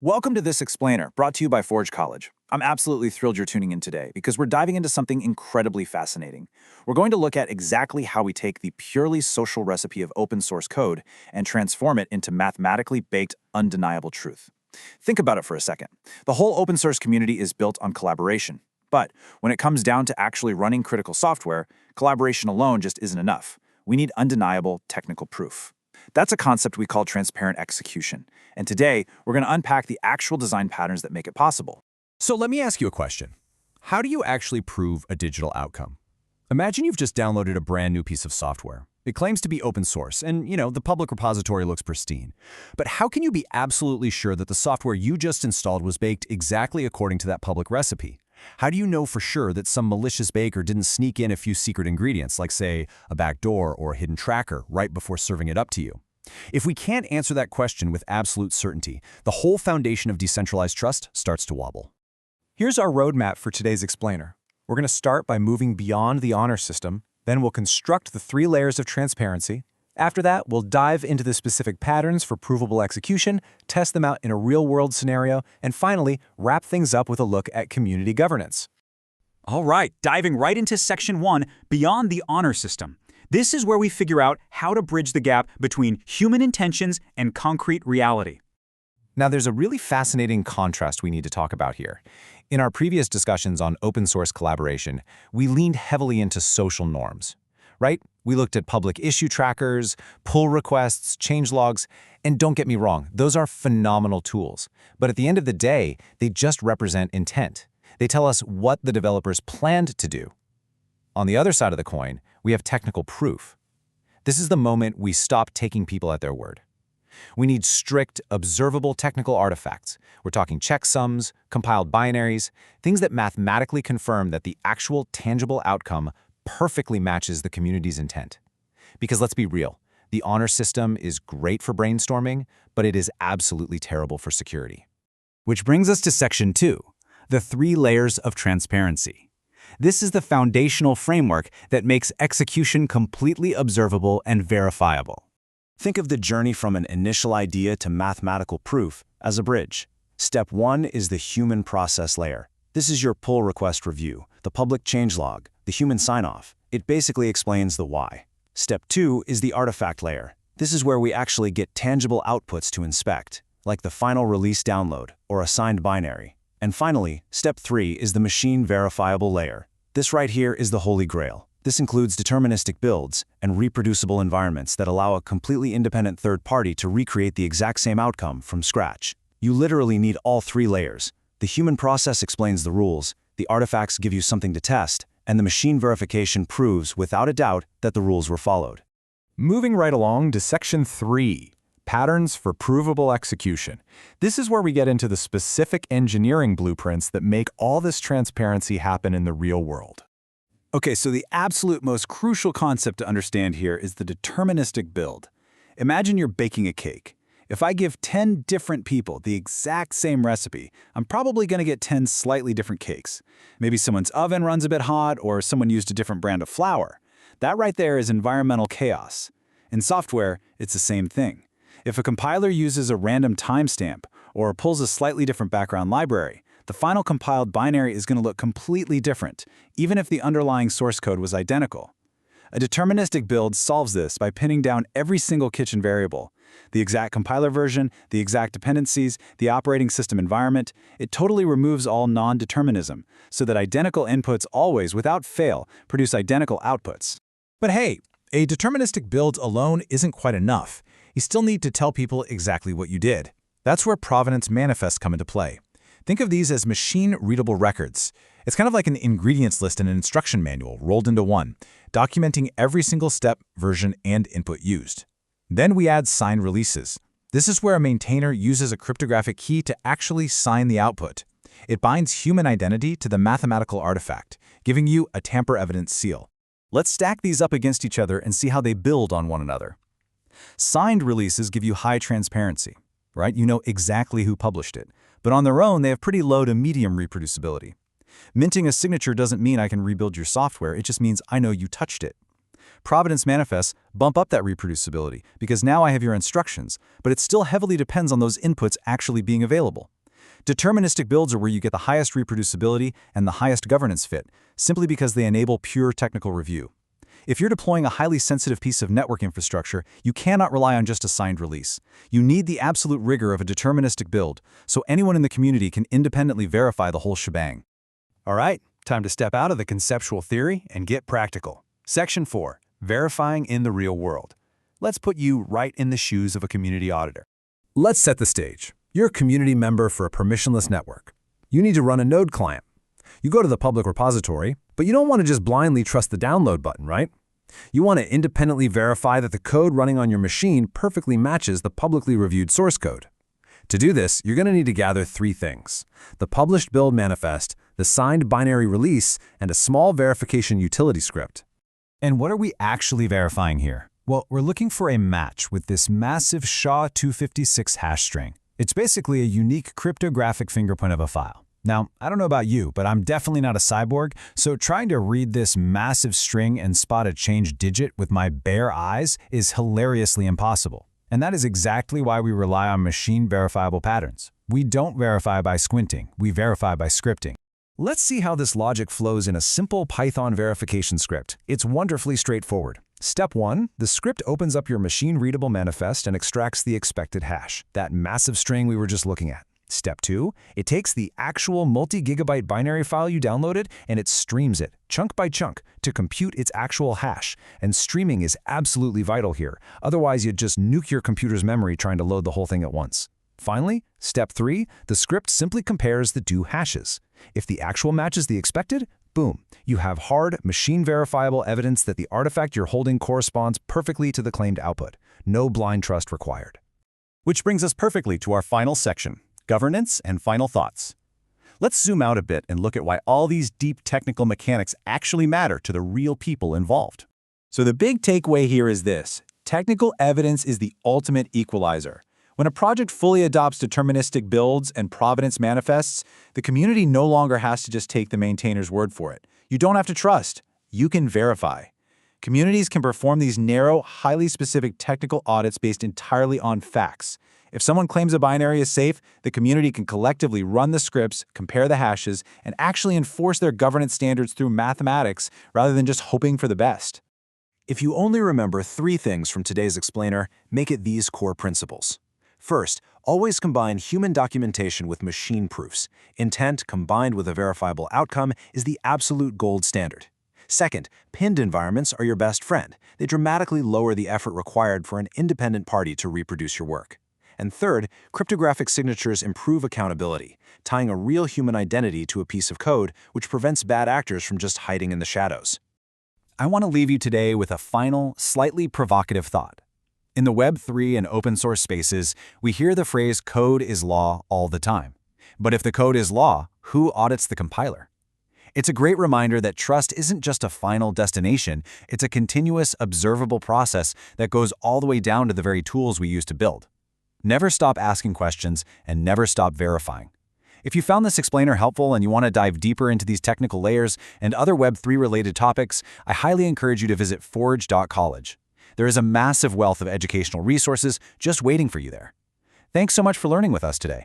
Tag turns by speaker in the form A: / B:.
A: Welcome to This Explainer, brought to you by Forge College. I'm absolutely thrilled you're tuning in today because we're diving into something incredibly fascinating. We're going to look at exactly how we take the purely social recipe of open source code and transform it into mathematically baked, undeniable truth. Think about it for a second. The whole open source community is built on collaboration. But when it comes down to actually running critical software, collaboration alone just isn't enough. We need undeniable technical proof. That's a concept we call transparent execution. And today, we're going to unpack the actual design patterns that make it possible.
B: So let me ask you a question. How do you actually prove a digital outcome? Imagine you've just downloaded a brand new piece of software. It claims to be open source, and the public repository looks pristine. But how can you be absolutely sure that the software you just installed was baked exactly according to that public recipe? How do you know for sure that some malicious baker didn't sneak in a few secret ingredients, like, say, a backdoor or a hidden tracker, right before serving it up to you? If we can't answer that question with absolute certainty, the whole foundation of decentralized trust starts to wobble.
C: Here's our roadmap for today's explainer. We're going to start by moving beyond the honor system, then we'll construct the 3 layers of transparency. After that, we'll dive into the specific patterns for provable execution, test them out in a real-world scenario, and finally, wrap things up with a look at community governance.
D: All right, diving right into Section 1, Beyond the Honor System. This is where we figure out how to bridge the gap between human intentions and concrete reality.
C: Now, there's a really fascinating contrast we need to talk about here. In our previous discussions on open source collaboration, we leaned heavily into social norms, right? We looked at public issue trackers, pull requests, changelogs, and don't get me wrong, those are phenomenal tools. But at the end of the day, they just represent intent. They tell us what the developers planned to do. On the other side of the coin, we have technical proof. This is the moment we stop taking people at their word. We need strict, observable technical artifacts. We're talking checksums, compiled binaries, things that mathematically confirm that the actual tangible outcome perfectly matches the community's intent. Because let's be real, the honor system is great for brainstorming, but it is absolutely terrible for security.
D: Which brings us to Section 2, the 3 layers of transparency. This is the foundational framework that makes execution completely observable and verifiable.
E: Think of the journey from an initial idea to mathematical proof as a bridge. Step 1 is the human process layer. This is your pull request review, the public changelog, the human sign-off. It basically explains the why. Step 2 is the artifact layer. This is where we actually get tangible outputs to inspect, like the final release download or a signed binary. And finally, Step 3 is the machine-verifiable layer. This right here is the holy grail. This includes deterministic builds and reproducible environments that allow a completely independent third party to recreate the exact same outcome from scratch. You literally need all 3 layers. The human process explains the rules, the artifacts give you something to test, and the machine verification proves without a doubt that the rules were followed.
C: Moving right along to Section 3, Patterns for Provable Execution. This is where we get into the specific engineering blueprints that make all this transparency happen in the real world.
A: Okay, so the absolute most crucial concept to understand here is the deterministic build. Imagine you're baking a cake. If I give 10 different people the exact same recipe, I'm probably going to get 10 slightly different cakes. Maybe someone's oven runs a bit hot, or someone used a different brand of flour. That right there is environmental chaos. In software, it's the same thing. If a compiler uses a random timestamp or pulls a slightly different background library, the final compiled binary is going to look completely different, even if the underlying source code was identical. A deterministic build solves this by pinning down every single kitchen variable. The exact compiler version, the exact dependencies, the operating system environment. It totally removes all non-determinism, so that identical inputs always, without fail, produce identical outputs.
C: But hey, a deterministic build alone isn't quite enough. You still need to tell people exactly what you did. That's where provenance manifests come into play. Think of these as machine-readable records. It's kind of like an ingredients list and an instruction manual rolled into one, documenting every single step, version, and input used. Then we add signed releases. This is where a maintainer uses a cryptographic key to actually sign the output. It binds human identity to the mathematical artifact, giving you a tamper-evident seal. Let's stack these up against each other and see how they build on one another. Signed releases give you high transparency, right? You know exactly who published it. But on their own, they have pretty low to medium reproducibility. Minting a signature doesn't mean I can rebuild your software, it just means I know you touched it.
A: Provenance manifests bump up that reproducibility because now I have your instructions, but it still heavily depends on those inputs actually being available. Deterministic builds are where you get the highest reproducibility and the highest governance fit, simply because they enable pure technical review. If you're deploying a highly sensitive piece of network infrastructure, you cannot rely on just a signed release. You need the absolute rigor of a deterministic build, so anyone in the community can independently verify the whole shebang.
D: All right, time to step out of the conceptual theory and get practical. Section 4, verifying in the real world. Let's put you right in the shoes of a community auditor.
B: Let's set the stage. You're a community member for a permissionless network. You need to run a node client. You go to the public repository, but you don't want to just blindly trust the download button, right? You want to independently verify that the code running on your machine perfectly matches the publicly reviewed source code. To do this, you're going to need to gather 3 things: the published build manifest, the signed binary release, and a small verification utility script.
D: And what are we actually verifying here? Well, we're looking for a match with this massive SHA-256 hash string. It's basically a unique cryptographic fingerprint of a file. Now, I don't know about you, but I'm definitely not a cyborg, so trying to read this massive string and spot a changed digit with my bare eyes is hilariously impossible. And that is exactly why we rely on machine-verifiable patterns. We don't verify by squinting, we verify by scripting.
B: Let's see how this logic flows in a simple Python verification script. It's wonderfully straightforward. Step 1, the script opens up your machine-readable manifest and extracts the expected hash, that massive string we were just looking at. Step 2, it takes the actual multi-gigabyte binary file you downloaded and it streams it, chunk by chunk, to compute its actual hash. And streaming is absolutely vital here. Otherwise, you'd just nuke your computer's memory trying to load the whole thing at once. Finally, step 3, the script simply compares the 2 hashes. If the actual matches the expected, boom, you have hard, machine-verifiable evidence that the artifact you're holding corresponds perfectly to the claimed output. No blind trust required.
A: Which brings us perfectly to our final section: governance and final thoughts. Let's zoom out a bit and look at why all these deep technical mechanics actually matter to the real people involved.
D: So the big takeaway here is this: technical evidence is the ultimate equalizer. When a project fully adopts deterministic builds and provenance manifests, the community no longer has to just take the maintainer's word for it. You don't have to trust. You can verify. Communities can perform these narrow, highly specific technical audits based entirely on facts. If someone claims a binary is safe, the community can collectively run the scripts, compare the hashes, and actually enforce their governance standards through mathematics rather than just hoping for the best.
E: If you only remember 3 things from today's explainer, make it these core principles. First, always combine human documentation with machine proofs. Intent combined with a verifiable outcome is the absolute gold standard. Second, pinned environments are your best friend. They dramatically lower the effort required for an independent party to reproduce your work. And third, cryptographic signatures improve accountability, tying a real human identity to a piece of code, which prevents bad actors from just hiding in the shadows.
D: I want to leave you today with a final, slightly provocative thought. In the Web3 and open source spaces, we hear the phrase code is law all the time. But if the code is law, who audits the compiler? It's a great reminder that trust isn't just a final destination, it's a continuous, observable process that goes all the way down to the very tools we use to build. Never stop asking questions and never stop verifying. If you found this explainer helpful and you want to dive deeper into these technical layers and other Web3 related topics, I highly encourage you to visit forge.college. There is a massive wealth of educational resources just waiting for you there. Thanks so much for learning with us today.